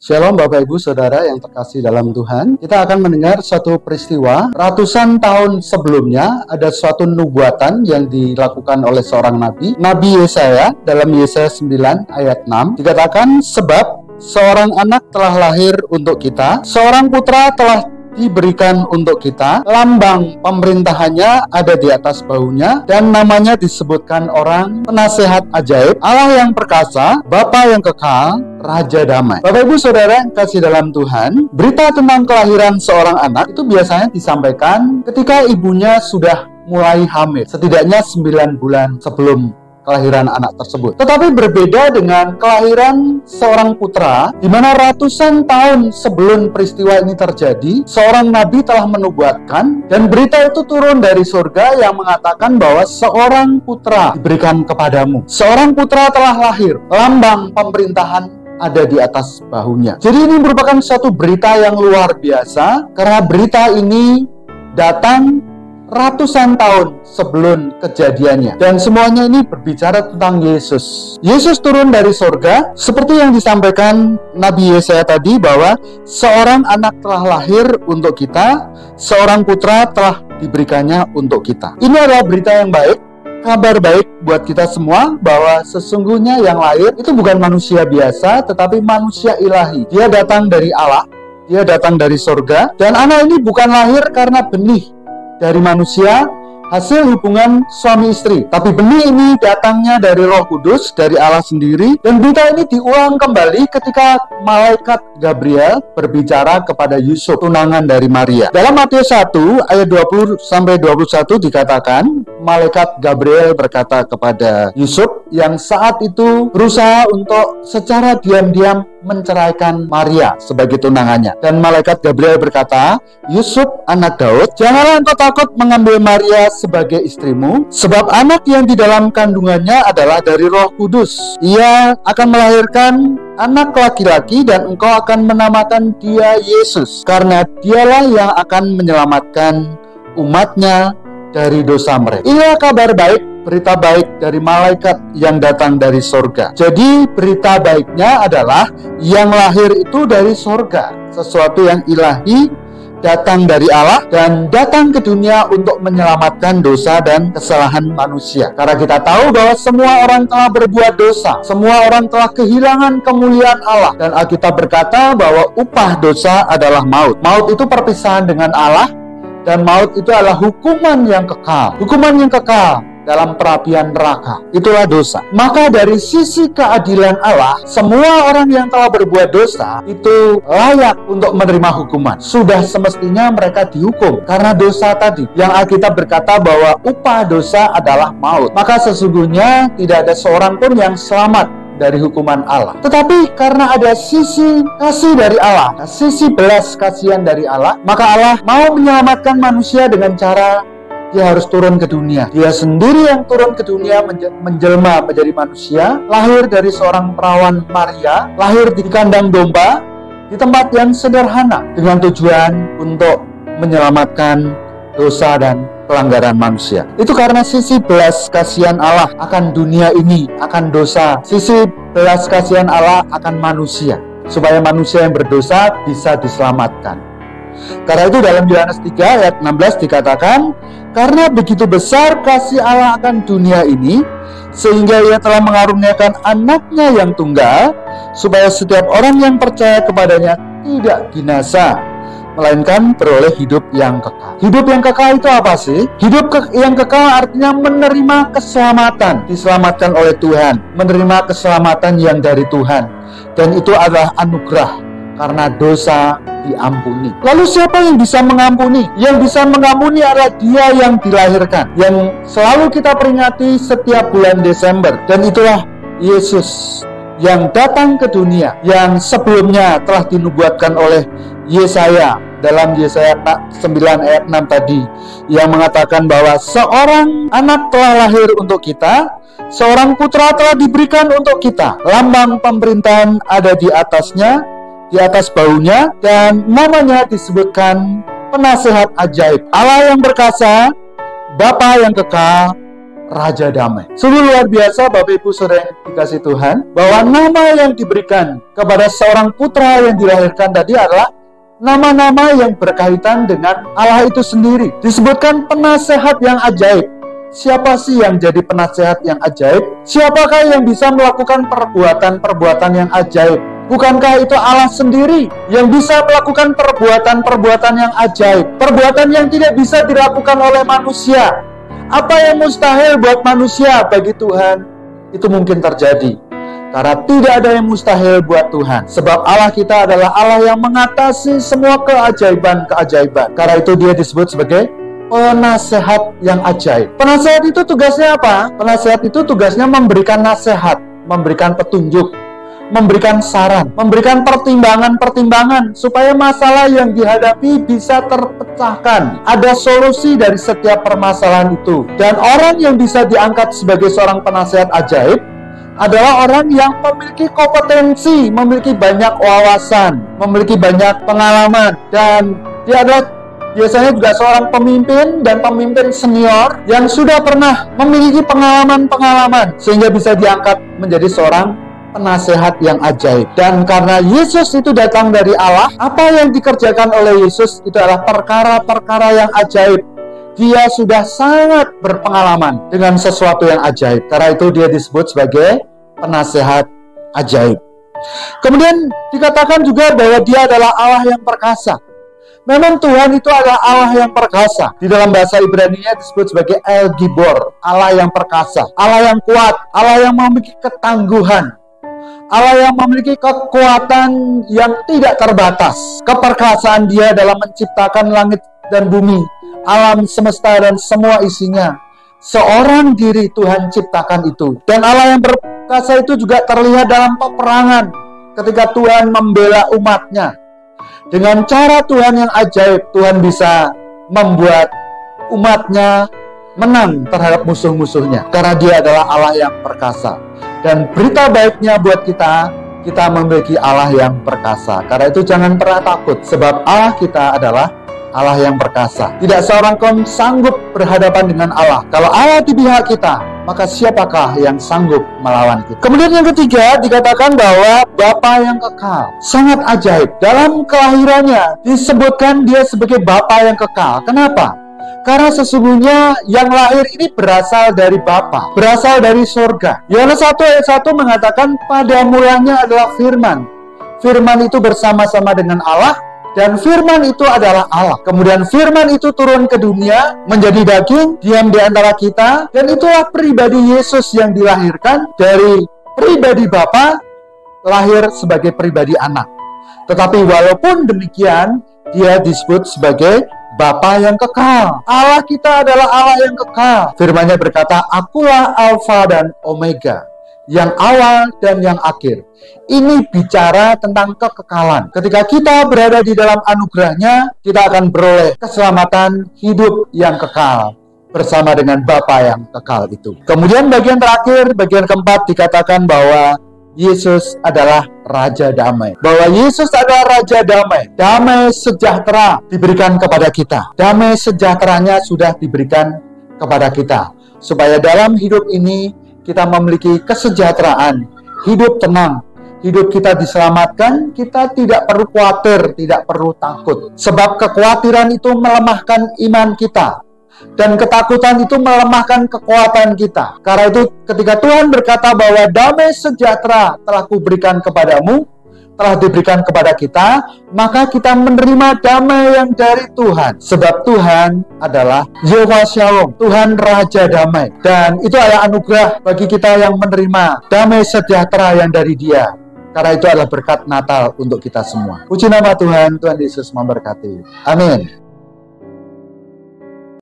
Shalom Bapak Ibu Saudara yang terkasih dalam Tuhan. Kita akan mendengar suatu peristiwa. Ratusan tahun sebelumnya ada suatu nubuatan yang dilakukan oleh seorang nabi, Nabi Yesaya. Dalam Yesaya 9 ayat 6 dikatakan, sebab seorang anak telah lahir untuk kita, seorang putra telah diberikan untuk kita, lambang pemerintahannya ada di atas bahunya, dan namanya disebutkan orang penasehat ajaib, Allah yang perkasa, Bapa yang kekal, Raja damai. Bapak Ibu Saudara yang kasih dalam Tuhan, berita tentang kelahiran seorang anak itu biasanya disampaikan ketika ibunya sudah mulai hamil, setidaknya 9 bulan sebelum kelahiran anak tersebut. Tetapi berbeda dengan kelahiran seorang putra, di mana ratusan tahun sebelum peristiwa ini terjadi, seorang nabi telah menubuatkan, dan berita itu turun dari surga yang mengatakan bahwa seorang putra diberikan kepadamu. Seorang putra telah lahir, lambang pemerintahan ada di atas bahunya. Jadi ini merupakan suatu berita yang luar biasa, karena berita ini datang ratusan tahun sebelum kejadiannya, dan semuanya ini berbicara tentang Yesus. Yesus turun dari surga seperti yang disampaikan Nabi Yesaya tadi, bahwa seorang anak telah lahir untuk kita, seorang putra telah diberikannya untuk kita. Ini adalah berita yang baik, kabar baik buat kita semua, bahwa sesungguhnya yang lahir itu bukan manusia biasa, tetapi manusia ilahi. Dia datang dari Allah, dia datang dari surga, dan anak ini bukan lahir karena benih dari manusia, hasil hubungan suami istri, tapi benih ini datangnya dari Roh Kudus, dari Allah sendiri. Dan berita ini diulang kembali ketika malaikat Gabriel berbicara kepada Yusuf, tunangan dari Maria. Dalam Matius 1 ayat 20-21 dikatakan, malaikat Gabriel berkata kepada Yusuf yang saat itu berusaha untuk secara diam-diam menceraikan Maria sebagai tunangannya. Dan malaikat Gabriel berkata, Yusuf anak Daud, janganlah engkau takut mengambil Maria sebagai istrimu, sebab anak yang di dalam kandungannya adalah dari Roh Kudus. Ia akan melahirkan anak laki-laki, dan engkau akan menamakan dia Yesus, karena dialah yang akan menyelamatkan umatnya dari dosa mereka. Inilah kabar baik, berita baik dari malaikat yang datang dari sorga. Jadi berita baiknya adalah yang lahir itu dari sorga, sesuatu yang ilahi, datang dari Allah, dan datang ke dunia untuk menyelamatkan dosa dan kesalahan manusia. Karena kita tahu bahwa semua orang telah berbuat dosa, semua orang telah kehilangan kemuliaan Allah, dan Alkitab berkata bahwa upah dosa adalah maut. Maut itu perpisahan dengan Allah, dan maut itu adalah hukuman yang kekal. Hukuman yang kekal dalam perapian neraka, itulah dosa. Maka dari sisi keadilan Allah, semua orang yang telah berbuat dosa itu layak untuk menerima hukuman. Sudah semestinya mereka dihukum karena dosa tadi, yang Alkitab berkata bahwa upah dosa adalah maut. Maka sesungguhnya tidak ada seorang pun yang selamat dari hukuman Allah. Tetapi karena ada sisi kasih dari Allah, sisi belas kasihan dari Allah, maka Allah mau menyelamatkan manusia dengan cara dia harus turun ke dunia. Dia sendiri yang turun ke dunia, menjelma menjadi manusia, lahir dari seorang perawan Maria, lahir di kandang domba, di tempat yang sederhana, dengan tujuan untuk menyelamatkan dosa dan pelanggaran manusia. Itu karena sisi belas kasihan Allah akan dunia ini, akan dosa. Sisi belas kasihan Allah akan manusia, supaya manusia yang berdosa bisa diselamatkan. Karena itu dalam Yohanes 3 ayat 16 dikatakan, karena begitu besar kasih Allah akan dunia ini, sehingga ia telah mengaruniakan anaknya yang tunggal, supaya setiap orang yang percaya kepadanya tidak binasa, melainkan beroleh hidup yang kekal. Hidup yang kekal itu apa sih? Hidup yang kekal artinya menerima keselamatan, diselamatkan oleh Tuhan, menerima keselamatan yang dari Tuhan, dan itu adalah anugerah karena dosa diampuni. Lalu siapa yang bisa mengampuni? Yang bisa mengampuni adalah Dia yang dilahirkan, yang selalu kita peringati setiap bulan Desember, dan itulah Yesus yang datang ke dunia, yang sebelumnya telah dinubuatkan oleh Yesaya dalam Yesaya 9 ayat 6 tadi, yang mengatakan bahwa seorang anak telah lahir untuk kita, seorang putra telah diberikan untuk kita, lambang pemerintahan ada di atasnya, di atas bahunya, dan namanya disebutkan penasehat ajaib, Allah yang perkasa, Bapa yang kekal, Raja Damai. Sungguh luar biasa Bapak Ibu Saudara yang dikasihi Tuhan, bahwa nama yang diberikan kepada seorang putra yang dilahirkan tadi adalah nama-nama yang berkaitan dengan Allah itu sendiri. Disebutkan penasehat yang ajaib. Siapa sih yang jadi penasehat yang ajaib? Siapakah yang bisa melakukan perbuatan-perbuatan yang ajaib? Bukankah itu Allah sendiri yang bisa melakukan perbuatan-perbuatan yang ajaib? Perbuatan yang tidak bisa dilakukan oleh manusia. Apa yang mustahil buat manusia, bagi Tuhan itu mungkin terjadi. Karena tidak ada yang mustahil buat Tuhan. Sebab Allah kita adalah Allah yang mengatasi semua keajaiban-keajaiban. Karena itu dia disebut sebagai penasehat yang ajaib. Penasehat itu tugasnya apa? Penasehat itu tugasnya memberikan nasihat, memberikan petunjuk, memberikan saran, memberikan pertimbangan-pertimbangan supaya masalah yang dihadapi bisa terpecahkan. Ada solusi dari setiap permasalahan itu. Dan orang yang bisa diangkat sebagai seorang penasehat ajaib adalah orang yang memiliki kompetensi, memiliki banyak wawasan, memiliki banyak pengalaman, dan dia adalah biasanya juga seorang pemimpin dan pemimpin senior yang sudah pernah memiliki pengalaman-pengalaman sehingga bisa diangkat menjadi seorang penasehat yang ajaib. Dan karena Yesus itu datang dari Allah, apa yang dikerjakan oleh Yesus itu adalah perkara-perkara yang ajaib. Dia sudah sangat berpengalaman dengan sesuatu yang ajaib. Karena itu dia disebut sebagai penasehat ajaib. Kemudian dikatakan juga bahwa dia adalah Allah yang perkasa. Memang Tuhan itu adalah Allah yang perkasa. Di dalam bahasa Ibrani-nya disebut sebagai El Gibor, Allah yang perkasa, Allah yang kuat, Allah yang memiliki ketangguhan, Allah yang memiliki kekuatan yang tidak terbatas. Keperkasaan dia dalam menciptakan langit dan bumi, alam semesta dan semua isinya. Seorang diri Tuhan ciptakan itu. Dan Allah yang perkasa itu juga terlihat dalam peperangan ketika Tuhan membela umatnya. Dengan cara Tuhan yang ajaib, Tuhan bisa membuat umatnya menang terhadap musuh-musuhnya. Karena dia adalah Allah yang perkasa. Dan berita baiknya buat kita memiliki Allah yang perkasa. Karena itu jangan pernah takut, sebab Allah kita adalah Allah yang perkasa. Tidak seorang kaum sanggup berhadapan dengan Allah. Kalau Allah di pihak kita, maka siapakah yang sanggup melawan kita? Kemudian yang ketiga, dikatakan bahwa Bapa yang kekal. Sangat ajaib. Dalam kelahirannya disebutkan dia sebagai Bapa yang kekal. Kenapa? Karena sesungguhnya yang lahir ini berasal dari Bapa, berasal dari surga. Yohanes 1 ayat 1 mengatakan pada mulanya adalah firman. Firman itu bersama-sama dengan Allah, dan firman itu adalah Allah. Kemudian firman itu turun ke dunia, menjadi daging, diam di antara kita, dan itulah pribadi Yesus yang dilahirkan dari pribadi Bapa, lahir sebagai pribadi anak. Tetapi walaupun demikian, dia disebut sebagai Bapa yang kekal. Allah kita adalah Allah yang kekal. Firman-Nya berkata, akulah Alfa dan Omega, yang awal dan yang akhir. Ini bicara tentang kekekalan. Ketika kita berada di dalam anugerah-Nya, kita akan beroleh keselamatan hidup yang kekal bersama dengan Bapa yang kekal itu. Kemudian bagian terakhir, bagian keempat, dikatakan bahwa Yesus adalah Raja Damai. Bahwa Yesus adalah Raja Damai. Damai sejahtera diberikan kepada kita. Damai sejahteranya sudah diberikan kepada kita. Supaya dalam hidup ini kita memiliki kesejahteraan, hidup tenang, hidup kita diselamatkan, kita tidak perlu khawatir, tidak perlu takut. Sebab kekhawatiran itu melemahkan iman kita. Dan ketakutan itu melemahkan kekuatan kita. Karena itu ketika Tuhan berkata bahwa damai sejahtera telah kuberikan kepadamu, telah diberikan kepada kita, maka kita menerima damai yang dari Tuhan. Sebab Tuhan adalah Yehova Shalom, Tuhan Raja Damai. Dan itu adalah anugerah bagi kita yang menerima damai sejahtera yang dari Dia. Karena itu adalah berkat Natal untuk kita semua. Puji nama Tuhan, Tuhan Yesus memberkati. Amin.